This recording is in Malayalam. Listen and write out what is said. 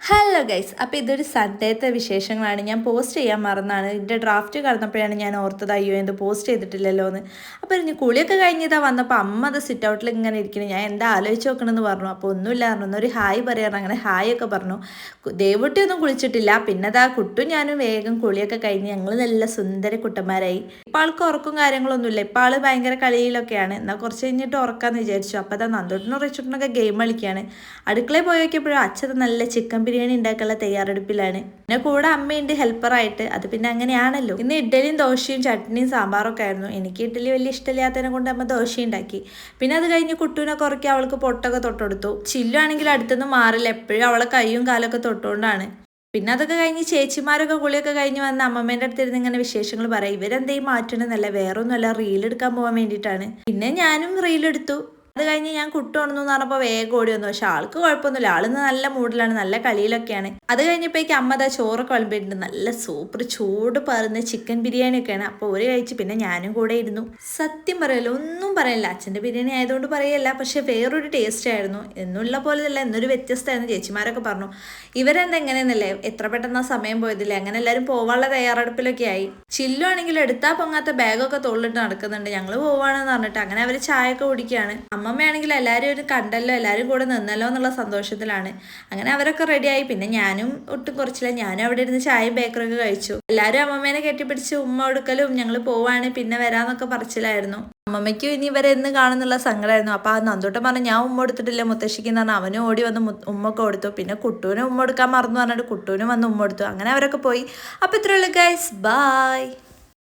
ഹലോ ഗൈസ്, അപ്പോൾ ഇതൊരു സൺഡേത്തെ വിശേഷങ്ങളാണ്. ഞാൻ പോസ്റ്റ് ചെയ്യാൻ മറന്നാണ്. ഇതിൻ്റെ ഡ്രാഫ്റ്റ് കടന്നപ്പോഴാണ് ഞാൻ ഓർത്തത്, അയ്യോ എന്ത് പോസ്റ്റ് ചെയ്തിട്ടില്ലല്ലോ എന്ന്. അപ്പോൾ ഇനി കുളിയൊക്കെ കഴിഞ്ഞതാ വന്നപ്പോൾ അമ്മ അത് സിറ്റ് ഔട്ടിൽ ഇങ്ങനെ ഇരിക്കുന്നു. ഞാൻ എന്താ ആലോചിച്ച് നോക്കണമെന്ന് പറഞ്ഞു. അപ്പോൾ ഒന്നുമില്ല പറഞ്ഞു, ഒരു ഹായ് പറയാറ്. അങ്ങനെ ഹായ് ഒക്കെ പറഞ്ഞു. ദേവുട്ടിയൊന്നും കുളിച്ചിട്ടില്ല. പിന്നെ അതാ കുട്ടും ഞാനും വേഗം കുളിയൊക്കെ കഴിഞ്ഞ് ഞങ്ങൾ നല്ല സുന്ദര കുട്ടന്മാരായി. ഇപ്പോൾ ആൾക്ക് ഉറക്കും കാര്യങ്ങളൊന്നുമില്ല. ഇപ്പോൾ ആൾ ഭയങ്കര കളിയിലൊക്കെയാണ്. എന്നാൽ കുറച്ച് കഴിഞ്ഞിട്ട് ഉറക്കാമെന്ന് വിചാരിച്ചു. അപ്പോൾ അതാ നന്ദോട്ടിനും റിച്ചോട്ടിനൊക്കെ ഗെയിം കളിക്കുകയാണ്. അടുക്കളയിൽ പോയി നോക്കിയപ്പോഴും അച്ഛൻ നല്ല ചിക്കൻ ബിരിയാണി ഉണ്ടാക്കാനുള്ള തയ്യാറെടുപ്പിലാണ്. പിന്നെ കൂടെ അമ്മയുണ്ട് ഹെൽപ്പറായിട്ട്. അത് പിന്നെ അങ്ങനെയാണല്ലോ. ഇന്ന് ഇഡ്ഡലിയും ദോശയും ചട്നിയും സാമ്പാറൊക്കെ ആയിരുന്നു. എനിക്ക് ഇഡ്ഡലി വലിയ ഇഷ്ടമില്ലാത്തതിനെ കൊണ്ട് അമ്മ ദോശ ഉണ്ടാക്കി. പിന്നെ അത് കഴിഞ്ഞ് കുട്ടൂനൊക്കെ ഉറക്കി അവൾക്ക് പൊട്ടൊക്കെ തൊട്ടെടുത്തു. ചില്ലു ആണെങ്കിൽ അടുത്തൊന്നും മാറില്ല, എപ്പോഴും അവളെ കൈയും കാലൊക്കെ തൊട്ടുകൊണ്ടാണ്. പിന്നെ അതൊക്കെ കഴിഞ്ഞ് ചേച്ചിമാരൊക്കെ കുളിയൊക്കെ കഴിഞ്ഞ് വന്ന് അമ്മമ്മേൻ്റെ അടുത്തിരുന്ന് ഇങ്ങനെ വിശേഷങ്ങൾ പറയാം. ഇവരെന്തെയും മാറ്റണമെന്നല്ല, വേറൊന്നുമല്ല, റീലെടുക്കാൻ പോകാൻ വേണ്ടിയിട്ടാണ്. പിന്നെ ഞാനും റീലെടുത്തു. അത് കഴിഞ്ഞ് ഞാൻ കുട്ടുണന്നു എന്ന് പറഞ്ഞപ്പോൾ വേഗം ഓടി വന്നു. പക്ഷെ ആൾക്ക് കുഴപ്പമൊന്നുമില്ല, ആളിന്ന് നല്ല മൂഡിലാണ്, നല്ല കളിയിലൊക്കെയാണ്. അത് കഴിഞ്ഞപ്പോഴേക്ക് അമ്മ അതാ ചോറൊക്കെ വിളമ്പിയിട്ടുണ്ട്. നല്ല സൂപ്പർ ചൂട് പറയുന്ന ചിക്കൻ ബിരിയാണി ഒക്കെയാണ്. അപ്പോൾ ഒരു കഴിച്ച് പിന്നെ ഞാനും കൂടെ ഇരുന്നു. സത്യം പറയല്ലോ, ഒന്നും പറയില്ല. അച്ഛൻ്റെ ബിരിയാണി ആയതുകൊണ്ട് പറയല്ല, പക്ഷെ വേറൊരു ടേസ്റ്റ് ആയിരുന്നു. എന്നുള്ള പോലെ അല്ല, എന്നൊരു വ്യത്യസ്തമായിരുന്നു. ചേച്ചിമാരൊക്കെ പറഞ്ഞു ഇവരെന്താ എങ്ങനെയെന്നല്ലേ, എത്ര പെട്ടെന്ന് ആ സമയം പോയതില്ലേ. അങ്ങനെ എല്ലാവരും പോവാനുള്ള തയ്യാറെടുപ്പിലൊക്കെ ആയി. ചില്ലു ആണെങ്കിൽ എടുത്താൽ പൊങ്ങാത്ത ബാഗൊക്കെ തോളിലിട്ട് നടക്കുന്നുണ്ട്. ഞങ്ങൾ പോവാണെന്ന് പറഞ്ഞിട്ട് അങ്ങനെ അവർ ചായ ഒക്കെ കുടിക്കുകയാണ്. അമ്മമ്മയാണെങ്കിൽ എല്ലാവരും ഒരു കണ്ടല്ലോ, എല്ലാവരും കൂടെ നിന്നല്ലോ എന്നുള്ള സന്തോഷത്തിലാണ്. അങ്ങനെ അവരൊക്കെ റെഡിയായി. പിന്നെ ഞാനും ഒട്ടും കുറച്ചില്ല, ഞാനും അവിടെ ഇരുന്ന് ചായയും ബേക്കറൊക്കെ കഴിച്ചു. എല്ലാവരും അമ്മമ്മേനെ കെട്ടിപ്പിടിച്ച് ഉമ്മ കൊടുക്കലും ഞങ്ങൾ പോവാണ് പിന്നെ വരാന്നൊക്കെ പറച്ചിലായിരുന്നു. അമ്മമ്മയ്ക്കും ഇനി ഇവരെ എന്ന് കാണുന്നുള്ള സങ്കടമായിരുന്നു. അപ്പോൾ ആ നന്ദോട്ടം പറഞ്ഞു ഞാൻ ഉമ്മ കൊടുത്തിട്ടില്ല മുത്തശ്ശിക്ക് എന്ന് പറഞ്ഞാൽ അവനും ഓടി വന്ന് ഉമ്മൊക്കെ കൊടുത്തു. പിന്നെ കുട്ടൂനും ഉമ്മ കൊടുക്കാൻ മറന്നു പറഞ്ഞിട്ട് കുട്ടൂനും വന്ന് ഉമ്മ കൊടുത്തു. അങ്ങനെ അവരൊക്കെ പോയി. അപ്പോൾ ഇത്രയുള്ളൂ ഗൈസ്, ബൈ.